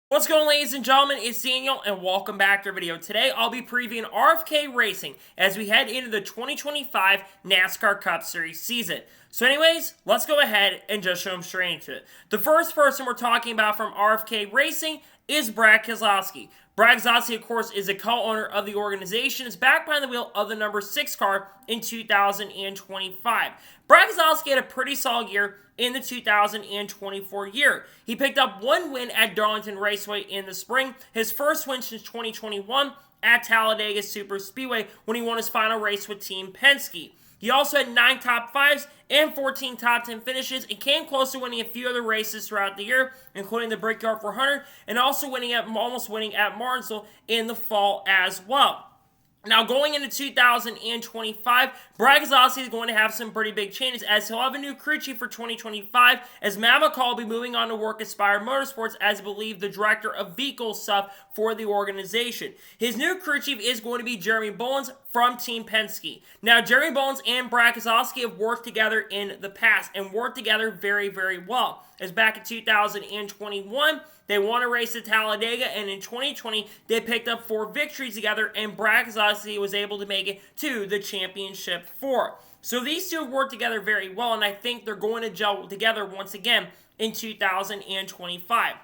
What's going on, ladies and gentlemen? It's Daniel and welcome back to our video. Today I'll be previewing RFK Racing as we head into the 2025 NASCAR Cup Series season. So anyways, let's go ahead and just jump straight into it. The first person we're talking about from RFK Racing is Brad Keselowski. Brad Keselowski, of course, is a co-owner of the organization. Is back behind the wheel of the number 6 car in 2025. Brad Keselowski had a pretty solid year in the 2024 year. He picked up one win at Darlington Raceway in the spring, his first win since 2021 at Talladega Superspeedway when he won his final race with Team Penske. He also had 9 top 5s and 14 top 10 finishes and came close to winning a few other races throughout the year, including the Brickyard 400 and also almost winning at Martinsville in the fall as well. Now, going into 2025, Brad Keselowski is going to have some pretty big changes as he'll have a new crew chief for 2025 as Matt McCall will be moving on to work at Spire Motorsports as I believe the director of vehicle stuff for the organization. His new crew chief is going to be Jeremy Bullins from Team Penske. Now, Jeremy Bullins and Brad Keselowski have worked together in the past and worked together very, very well. As back in 2021, they won a race at Talladega, and in 2020, they picked up 4 victories together, and Brad Keselowski was able to make it to the championship 4. So these two have worked together very well, and I think they're going to gel together once again in 2025.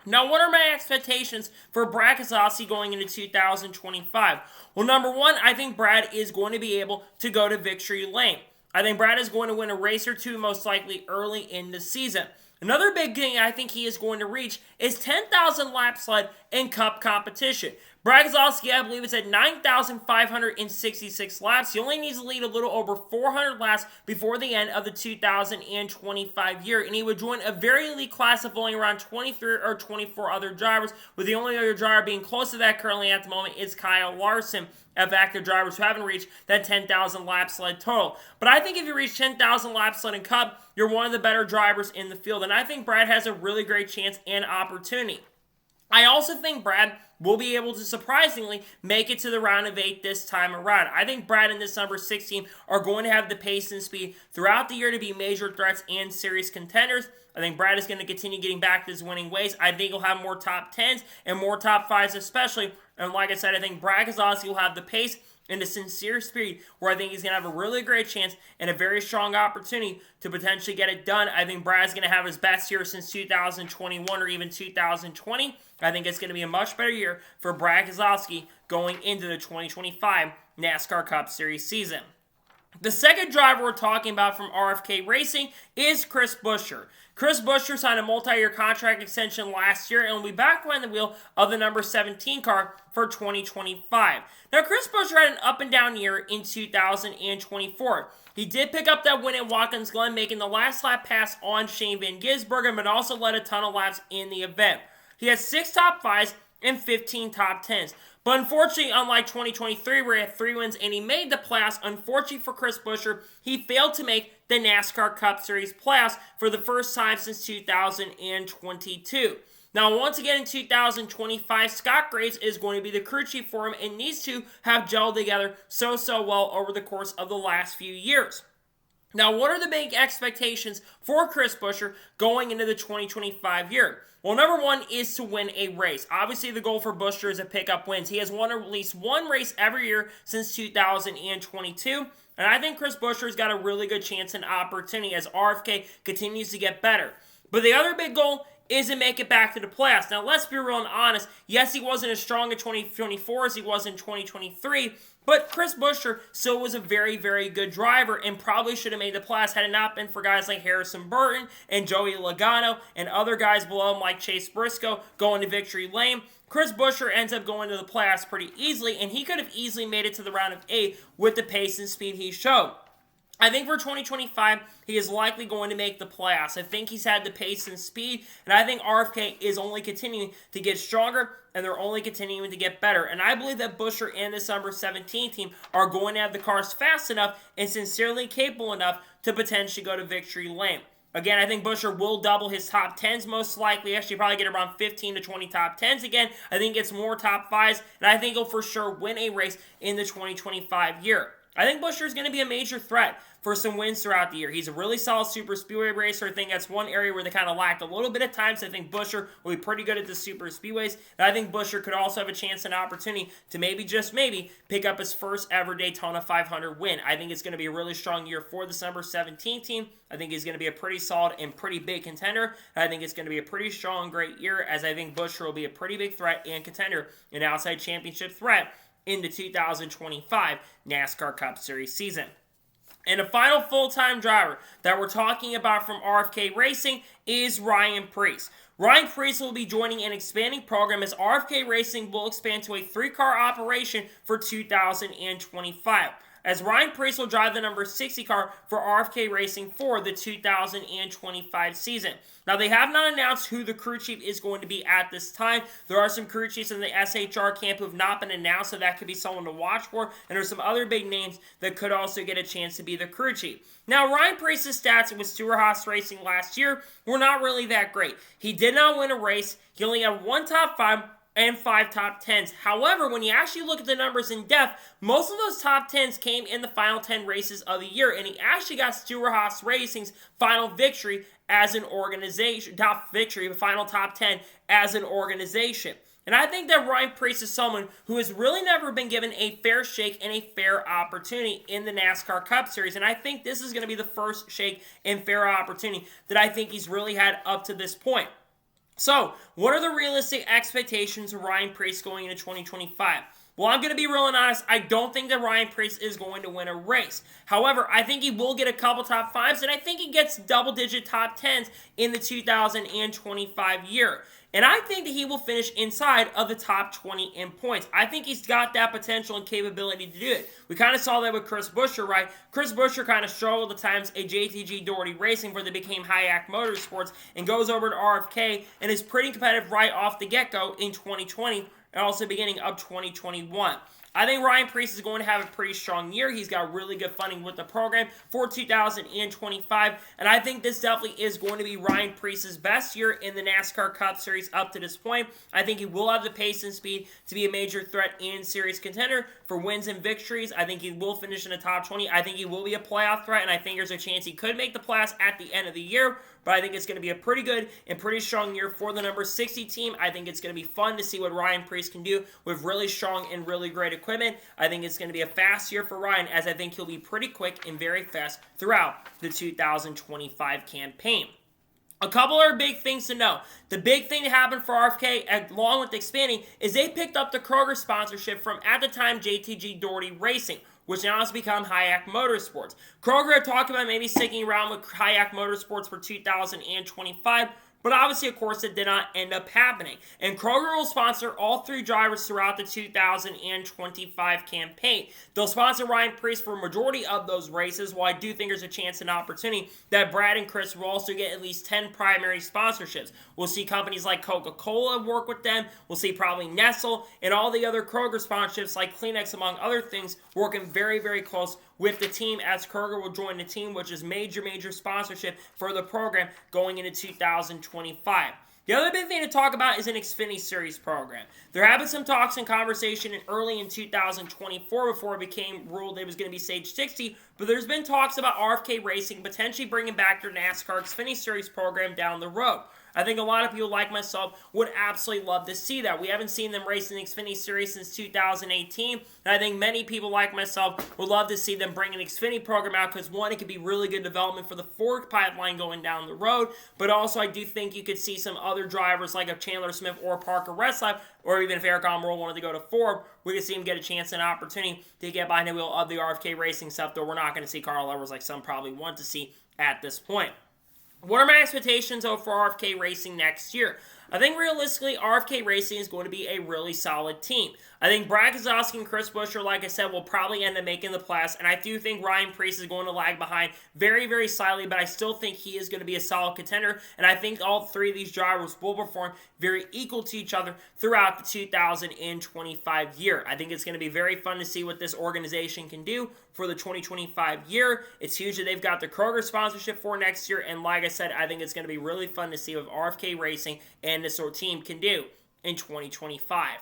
Now, what are my expectations for Brad Keselowski going into 2025? Well, number one, I think Brad is going to be able to go to victory lane. I think Brad is going to win a race or two, most likely early in the season. Another big thing I think he is going to reach is 10,000 lap sled in Cup competition. Brad Keselowski, I believe, is at 9,566 laps. He only needs to lead a little over 400 laps before the end of the 2025 year, and he would join a very elite class of only around 23 or 24 other drivers, with the only other driver being close to that currently at the moment is Kyle Larson, of active drivers who haven't reached that 10,000 lap sled total. But I think if you reach 10,000 lap sled in Cup, you're one of the better drivers in the field, and I think Brad has a really great chance and opportunity. I also think Brad will be able to surprisingly make it to the round of 8 this time around. I think Brad and this number 16 are going to have the pace and speed throughout the year to be major threats and serious contenders. I think Brad is going to continue getting back to his winning ways. I think he'll have more top 10s and more top 5s especially. And like I said, I think Brad Keselowski will have the pace and the sincere speed where I think he's going to have a really great chance and a very strong opportunity to potentially get it done. I think Brad's going to have his best year since 2021 or even 2020. I think it's going to be a much better year for Brad Keselowski going into the 2025 NASCAR Cup Series season. The second driver we're talking about from RFK Racing is Preece. Preece signed a multi-year contract extension last year and will be back behind the wheel of the number 17 car for 2025. Now, Preece had an up-and-down year in 2024. He did pick up that win at Watkins Glen, making the last lap pass on Shane Van Gisbergen, but also led a ton of laps in the event. He has 6 top 5s and 15 top 10s. But unfortunately, unlike 2023 where he had 3 wins and he made the playoffs, unfortunately for Preece, he failed to make the NASCAR Cup Series playoffs for the first time since 2022. Now, once again in 2025, Scott Graves is going to be the crew chief for him, and these two have gelled together so well over the course of the last few years. Now, what are the big expectations for Preece going into the 2025 year? Well, number one is to win a race. Obviously, the goal for Buescher is to pick up wins. He has won at least one race every year since 2022. And I think Preece Buescher's got a really good chance and opportunity as RFK continues to get better. But the other big goal is to make it back to the playoffs. Now, let's be real and honest. Yes, he wasn't as strong in 2024 as he was in 2023, but Preece Buescher still was a very, very good driver and probably should have made the playoffs had it not been for guys like Harrison Burton and Joey Logano and other guys below him like Chase Briscoe going to victory lane. Preece Buescher ends up going to the playoffs pretty easily, and he could have easily made it to the round of 8 with the pace and speed he showed. I think for 2025, he is likely going to make the playoffs. I think he's had the pace and speed, and I think RFK is only continuing to get stronger, and they're only continuing to get better. And I believe that Buescher and this number 17 team are going to have the cars fast enough and sincerely capable enough to potentially go to victory lane. Again, I think Buescher will double his top 10s most likely. Actually, probably get around 15 to 20 top 10s again. I think it's more top 5s, and I think he'll for sure win a race in the 2025 year. I think Buescher is going to be a major threat for some wins throughout the year. He's a really solid super speedway racer. I think that's one area where they kind of lacked a little bit of time, so I think Buescher will be pretty good at the super speedways. And I think Buescher could also have a chance and opportunity to maybe, just maybe, pick up his first ever Daytona 500 win. I think it's going to be a really strong year for the number 17 team. I think he's going to be a pretty solid and pretty big contender. And I think it's going to be a pretty strong, great year, as I think Buescher will be a pretty big threat and contender, an outside championship threat in the 2025 NASCAR Cup Series season. And the final full-time driver that we're talking about from RFK Racing is Ryan Preece. Ryan Preece will be joining an expanding program as RFK Racing will expand to a 3-car operation for 2025. As Ryan Preece will drive the number 60 car for RFK Racing for the 2025 season. Now, they have not announced who the crew chief is going to be at this time. There are some crew chiefs in the SHR camp who have not been announced, so that could be someone to watch for. And there's some other big names that could also get a chance to be the crew chief. Now, Ryan Preece's stats with Stewart-Haas Racing last year were not really that great. He did not win a race. He only had 1 top 5 and 5 top 10s. However, when you actually look at the numbers in depth, most of those top 10s came in the final 10 races of the year, and he actually got Stewart-Haas Racing's final victory as an organization, final top 10 as an organization. And I think that Ryan Preece is someone who has really never been given a fair shake and a fair opportunity in the NASCAR Cup Series. And I think this is going to be the first shake and fair opportunity that I think he's really had up to this point. So, what are the realistic expectations of Ryan Preece going into 2025? Well, I'm going to be real and honest. I don't think that Ryan Preece is going to win a race. However, I think he will get a couple top 5s, and I think he gets double-digit top 10s in the 2025 year. And I think that he will finish inside of the top 20 in points. I think he's got that potential and capability to do it. We kind of saw that with Chris Buescher, right? Chris Buescher kind of struggled at times at JTG Doherty Racing, where they became Hayek Motorsports, and goes over to RFK and is pretty competitive right off the get-go in 2020 and also beginning of 2021. I think Ryan Preece is going to have a pretty strong year. He's got really good funding with the program for 2025, and I think this definitely is going to be Ryan Preece's best year in the NASCAR Cup Series up to this point. I think he will have the pace and speed to be a major threat and series contender for wins and victories. I think he will finish in the top 20. I think he will be a playoff threat, and I think there's a chance he could make the playoffs at the end of the year. But I think it's going to be a pretty good and pretty strong year for the number 60 team. I think it's going to be fun to see what Ryan Preece can do with really strong and really great equipment. I think it's going to be a fast year for Ryan, as I think he'll be pretty quick and very fast throughout the 2025 campaign. A couple other big things to know. The big thing that happened for RFK, along with expanding, is they picked up the Kroger sponsorship from, at the time, JTG Doherty Racing, which now has become Hayek Motorsports. Kroger had talked about maybe sticking around with Hayek Motorsports for 2025, but obviously, of course, it did not end up happening. And Kroger will sponsor all 3 drivers throughout the 2025 campaign. They'll sponsor Ryan Preece for a majority of those races, while I do think there's a chance and opportunity that Brad and Chris will also get at least 10 primary sponsorships. We'll see companies like Coca-Cola work with them. We'll see probably Nestle and all the other Kroger sponsorships like Kleenex, among other things, working very, very close with the team, as Kroger will join the team, which is major sponsorship for the program going into 2025. The other big thing to talk about is an Xfinity Series program. There have been some talks and conversation early in 2024 before it became ruled it was going to be Stage 60, but there's been talks about RFK Racing potentially bringing back their NASCAR Xfinity Series program down the road. I think a lot of people like myself would absolutely love to see that. We haven't seen them race in the Xfinity Series since 2018, and I think many people like myself would love to see them bring an Xfinity program out because, one, it could be really good development for the Ford pipeline going down the road, but also I do think you could see some other drivers like a Chandler Smith or Parker Reslab, or even if Eric Almirola wanted to go to Ford, we could see him get a chance and opportunity to get behind the wheel of the RFK Racing stuff, though we're not going to see Carl Edwards like some probably want to see at this point. What are my expectations for RFK Racing next year? I think realistically, RFK Racing is going to be a really solid team. I think Brad Keselowski and Chris Buescher, like I said, will probably end up making the playoffs, and I do think Ryan Preece is going to lag behind very slightly, but I still think he is going to be a solid contender, and I think all 3 of these drivers will perform very equal to each other throughout the 2025 year. I think it's going to be very fun to see what this organization can do for the 2025 year. It's huge that they've got the Kroger sponsorship for next year, and like I said, I think it's going to be really fun to see what RFK Racing and this team can do in 2025.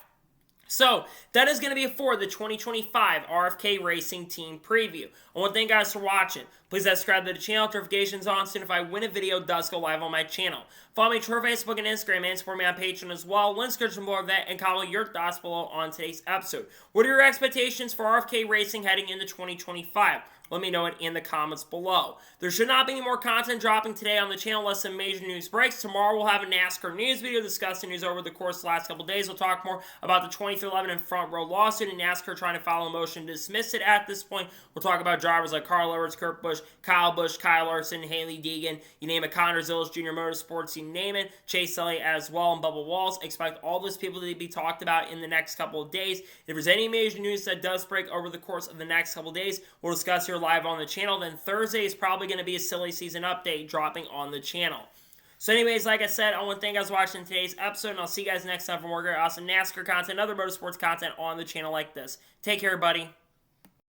So, that is going to be it for the 2025 RFK Racing Team Preview. I want to thank you guys for watching. Please subscribe to the channel, notifications on, so if I win a video, it does go live on my channel. Follow me on Twitter, Facebook, and Instagram, and support me on Patreon as well. Links to more of that, and comment your thoughts below on today's episode. What are your expectations for RFK Racing heading into 2025? Let me know it in the comments below. There should not be any more content dropping today on the channel unless some major news breaks. Tomorrow we'll have a NASCAR news video discussing news over the course of the last couple of days. We'll talk more about the 2311 and front row lawsuit and NASCAR trying to file a motion to dismiss it at this point. We'll talk about drivers like Carl Edwards, Kurt Busch, Kyle Busch, Kyle Larson, Haley Deegan, you name it, Connor Zillis, Junior Motorsports, you name it, Chase Elliott as well, and Bubba Walls. Expect all those people to be talked about in the next couple of days. If there's any major news that does break over the course of the next couple of days, we'll discuss here live on the channel. Then Thursday is probably going to be a silly season update dropping on the channel. So anyways, like I said, I want to thank you guys for watching today's episode, and I'll see you guys next time for more great awesome NASCAR content and other motorsports content on the channel like this. Take care, buddy.